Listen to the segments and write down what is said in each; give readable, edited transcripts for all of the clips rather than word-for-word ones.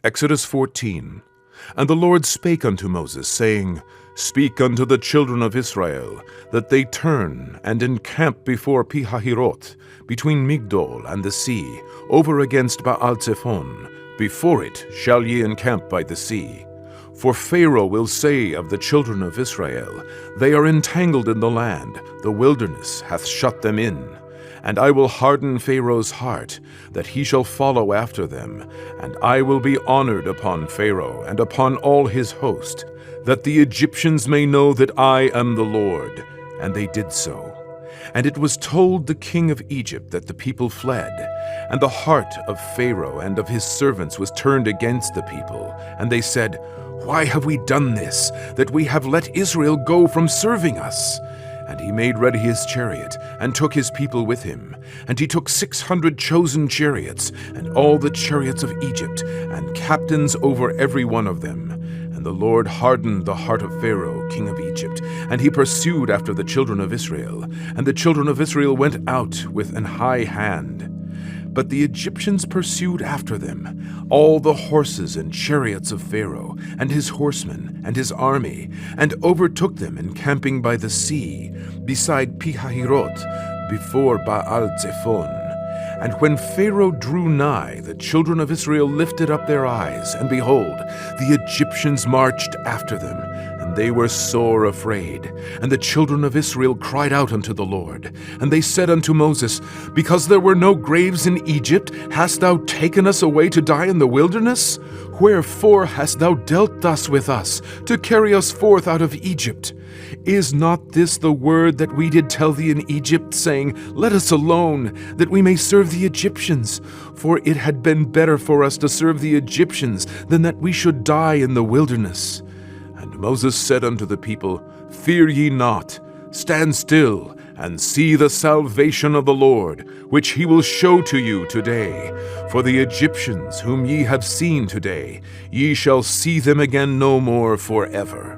Exodus 14. And the Lord spake unto Moses, saying, Speak unto the children of Israel, that they turn and encamp before Pihahirot, between Migdol and the sea, over against Baal-Zephon. Before it shall ye encamp by the sea. For Pharaoh will say of the children of Israel, They are entangled in the land, the wilderness hath shut them in. And I will harden Pharaoh's heart, that he shall follow after them, and I will be honored upon Pharaoh and upon all his host, that the Egyptians may know that I am the Lord. And they did so. And it was told the king of Egypt that the people fled, and the heart of Pharaoh and of his servants was turned against the people. And they said, Why have we done this, that we have let Israel go from serving us? And he made ready his chariot, and took his people with him. And he took 600 chosen chariots, and all the chariots of Egypt, and captains over every one of them. And the Lord hardened the heart of Pharaoh, king of Egypt, and he pursued after the children of Israel. And the children of Israel went out with an high hand. But the Egyptians pursued after them, all the horses and chariots of Pharaoh, and his horsemen, and his army, and overtook them encamping by the sea, beside Pihahirot, before Baal-Zephon. And when Pharaoh drew nigh, the children of Israel lifted up their eyes, and behold, the Egyptians marched after them, and they were sore afraid. And the children of Israel cried out unto the Lord. And they said unto Moses, Because there were no graves in Egypt, hast thou taken us away to die in the wilderness? Wherefore hast thou dealt thus with us, to carry us forth out of Egypt? Is not this the word that we did tell thee in Egypt, saying, Let us alone, that we may serve the Egyptians? For it had been better for us to serve the Egyptians than that we should die in the wilderness. And Moses said unto the people, Fear ye not, stand still, and see the salvation of the Lord, which he will show to you today. For the Egyptians whom ye have seen today, ye shall see them again no more forever.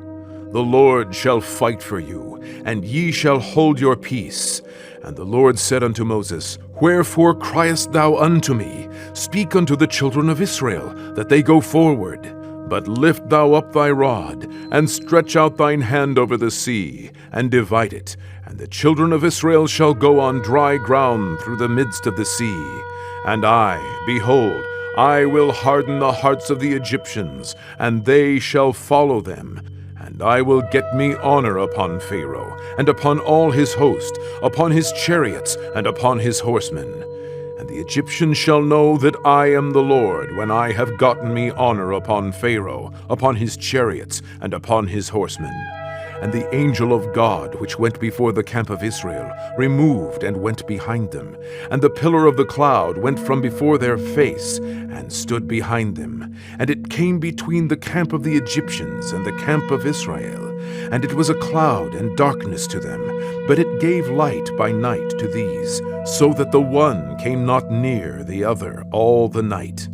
The Lord shall fight for you, and ye shall hold your peace. And the Lord said unto Moses, Wherefore criest thou unto me? Speak unto the children of Israel, that they go forward. But lift thou up thy rod, and stretch out thine hand over the sea, and divide it, and the children of Israel shall go on dry ground through the midst of the sea. And I, behold, I will harden the hearts of the Egyptians, and they shall follow them. And I will get me honor upon Pharaoh, and upon all his host, upon his chariots, and upon his horsemen. And the Egyptians shall know that I am the Lord, when I have gotten me honor upon Pharaoh, upon his chariots, and upon his horsemen. And the angel of God, which went before the camp of Israel, removed and went behind them. And the pillar of the cloud went from before their face, and stood behind them. And it came between the camp of the Egyptians and the camp of Israel. And it was a cloud and darkness to them, but it gave light by night to these, so that the one came not near the other all the night.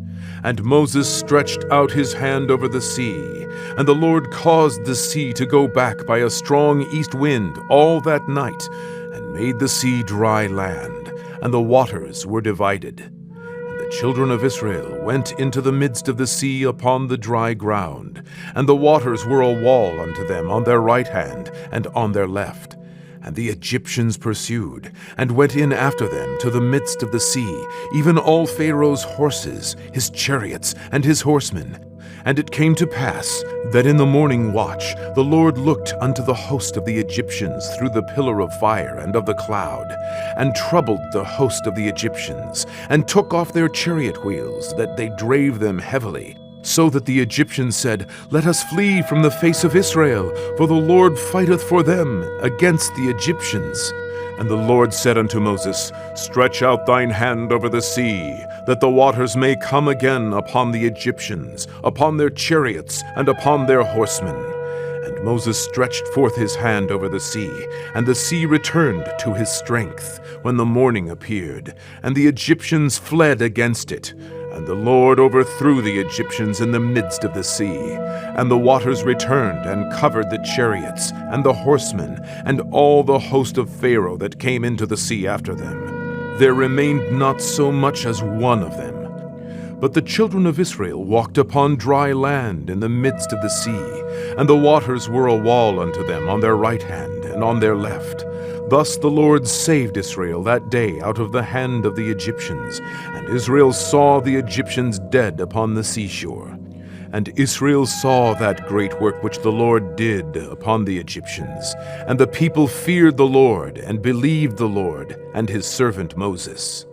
And Moses stretched out his hand over the sea, and the Lord caused the sea to go back by a strong east wind all that night, and made the sea dry land, and the waters were divided. And the children of Israel went into the midst of the sea upon the dry ground, and the waters were a wall unto them on their right hand and on their left. And the Egyptians pursued, and went in after them to the midst of the sea, even all Pharaoh's horses, his chariots, and his horsemen. And it came to pass that in the morning watch the Lord looked unto the host of the Egyptians through the pillar of fire and of the cloud, and troubled the host of the Egyptians, and took off their chariot wheels, that they drave them heavily. So that the Egyptians said, Let us flee from the face of Israel, for the Lord fighteth for them against the Egyptians. And the Lord said unto Moses, Stretch out thine hand over the sea, that the waters may come again upon the Egyptians, upon their chariots, and upon their horsemen. And Moses stretched forth his hand over the sea, and the sea returned to his strength, when the morning appeared, and the Egyptians fled against it. And the Lord overthrew the Egyptians in the midst of the sea. And the waters returned and covered the chariots, and the horsemen, and all the host of Pharaoh that came into the sea after them. There remained not so much as one of them. But the children of Israel walked upon dry land in the midst of the sea, and the waters were a wall unto them on their right hand and on their left. Thus the Lord saved Israel that day out of the hand of the Egyptians, and Israel saw the Egyptians dead upon the seashore. And Israel saw that great work which the Lord did upon the Egyptians, and the people feared the Lord and believed the Lord and his servant Moses.